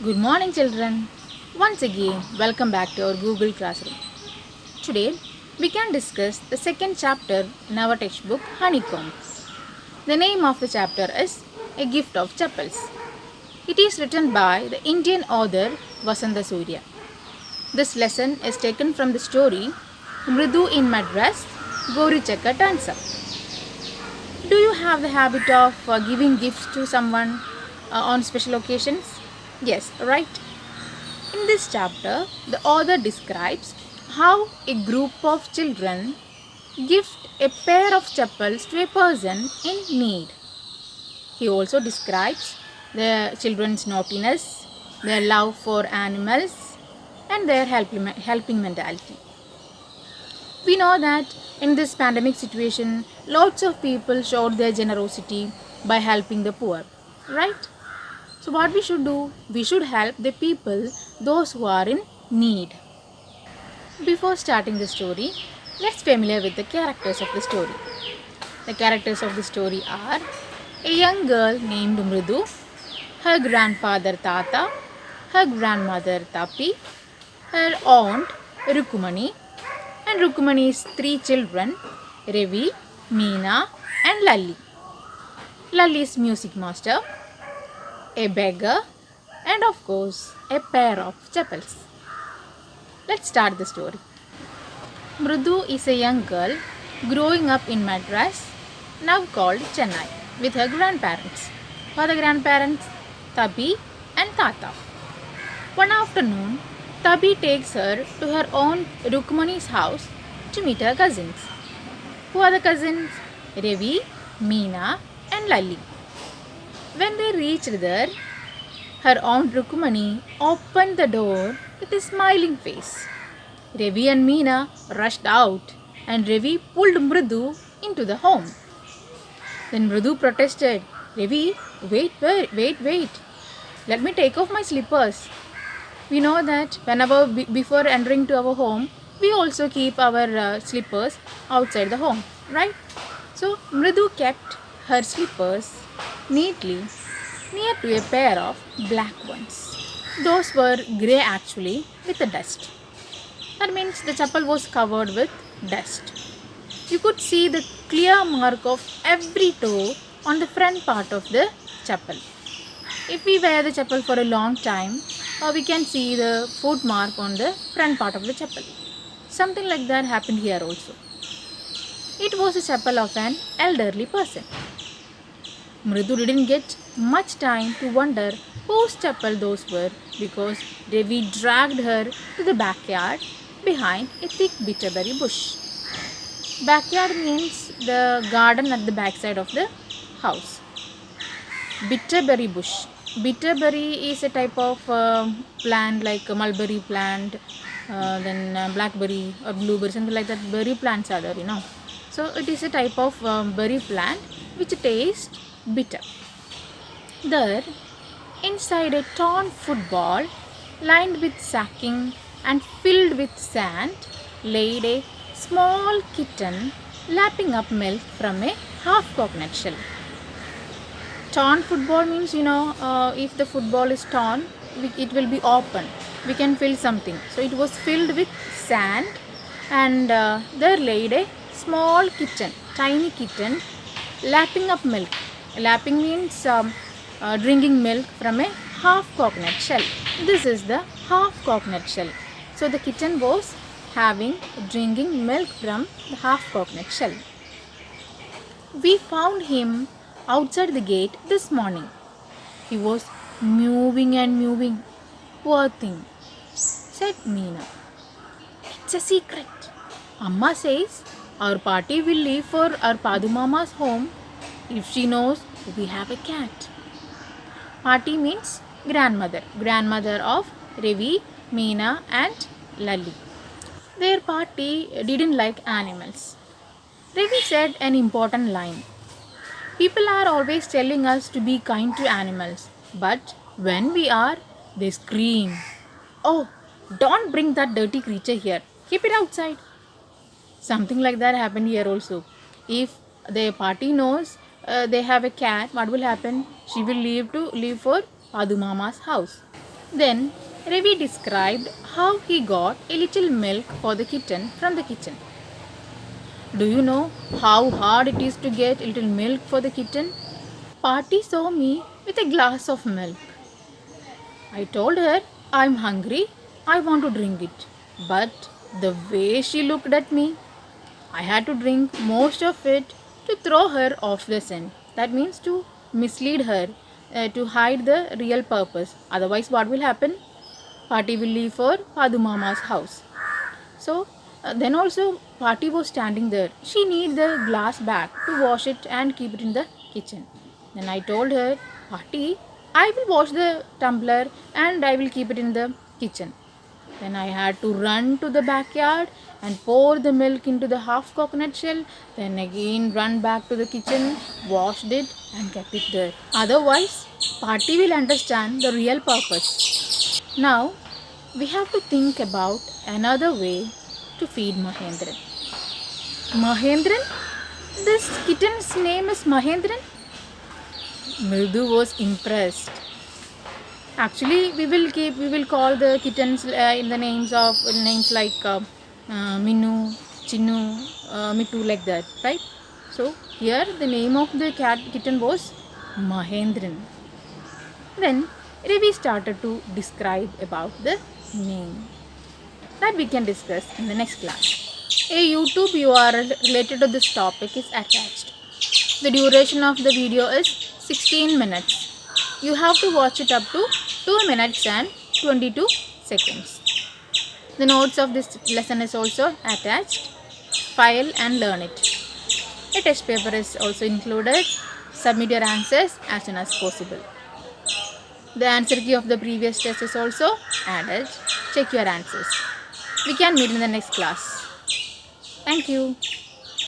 Good morning, children. Once again, welcome back to our Google Classroom. Today, we can discuss the second chapter in our textbook Honeycomb. The name of the chapter is A Gift of Chapels. It is written by the Indian author Vasanta Surya. This lesson is taken from the story Mridu in Madras, Gauri Chakka Turns Up. Do you have the habit of giving gifts to someone on special occasions? Yes, right. In this chapter, the author describes how a group of children gift a pair of chappals to a person in need. He also describes the children's naughtiness, their love for animals, and their helping mentality. We know that in this pandemic situation, lots of people showed their generosity by helping the poor, right? So what we should do? We should help the people, those who are in need. Before starting the story, let's familiar with the characters of the story. The characters of the story are a young girl named Mridu, her grandfather Tata, her grandmother Tapi, her aunt Rukumani, and Rukumani's three children Ravi, Meena, and Lalli. Lalli's music master, a beggar, and of course a pair of chappals. Let's start the story. Mridu is a young girl growing up in Madras, now called Chennai, with her grandparents. Who are the grandparents? Tabi and Tata. One afternoon, Tabi takes her to her aunt Rukmani's house to meet her cousins. Who are the cousins? Ravi, Meena, and Lalli. When they reached there, her aunt Rukmani opened the door with a smiling face. Ravi and Meena rushed out and Ravi pulled Mridu into the home. Then Mridu protested, Ravi, wait. Let me take off my slippers. We know that whenever before entering to our home, we also keep our slippers outside the home, right? So Mridu kept her slippers neatly near to a pair of black ones. Those were grey actually with the dust. That means the chappal was covered with dust. You could see the clear mark of every toe on the front part of the chappal. If we wear the chappal for a long time, we can see the foot mark on the front part of the chappal. Something like that happened here also. It was a chappal of an elderly person. Mridu didn't get much time to wonder whose chappal those were because Ravi dragged her to the backyard behind a thick bitterberry bush. Backyard means the garden at the backside of the house. Bitterberry bush. Bitterberry is a type of plant like a mulberry plant, then blackberry or blueberry, something like that. Berry plants are there. So it is a type of berry plant which tastes bitter. There, inside a torn football lined with sacking and filled with sand, laid a small kitten lapping up milk from a half coconut shell. Torn football means, if the football is torn, it will be open. We can fill something. So it was filled with sand and there laid a small kitten, tiny kitten, lapping up milk. Lapping means drinking milk from a half coconut shell. This is the half coconut shell. So the kitten was drinking milk from the half coconut shell. We found him outside the gate this morning. He was mewing and mewing. Poor thing, said Meena. It's a secret. Amma says our party will leave for our Padu Mama's home if she knows we have a cat. Party means grandmother of Ravi, Meena, and Lalli. Their party didn't like animals. Ravi said an important line. People are always telling us to be kind to animals, but when we are, they scream. Oh, don't bring that dirty creature here. Keep it outside. Something like that happened here also. If the party knows they have a cat, what will happen? She will leave for Padu Mama's house. Then Ravi described how he got a little milk for the kitten from the kitchen. Do you know how hard it is to get a little milk for the kitten? Party saw me with a glass of milk. I told her, I'm hungry, I want to drink it. But the way she looked at me, I had to drink most of it to throw her off the scent. That means to mislead her, to hide the real purpose. Otherwise, what will happen? Party will leave for Padu Mama's house. So then also Party was standing there. She need the glass bag to wash it and keep it in the kitchen. Then I told her, Party, I will wash the tumbler and I will keep it in the kitchen. Then I had to run to the backyard and pour the milk into the half coconut shell. Then again run back to the kitchen, washed it and kept it there. Otherwise, Party will understand the real purpose. Now, we have to think about another way to feed Mahendran. Mahendran? This kitten's name is Mahendran? Mridu was impressed. Actually, we will call the kittens in the names like Minu, Chinu, Mitu, like that, right? So here the name of the kitten was Mahendran. Then Ravi started to describe about the name that we can discuss in the next class. A YouTube URL related to this topic is attached. The duration of the video is 16 minutes. You have to watch it up to 2 minutes and 22 seconds. The notes of this lesson is also attached. File and learn it. A test paper is also included. Submit your answers as soon as possible. The answer key of the previous test is also added. Check your answers. We can meet in the next class. Thank you.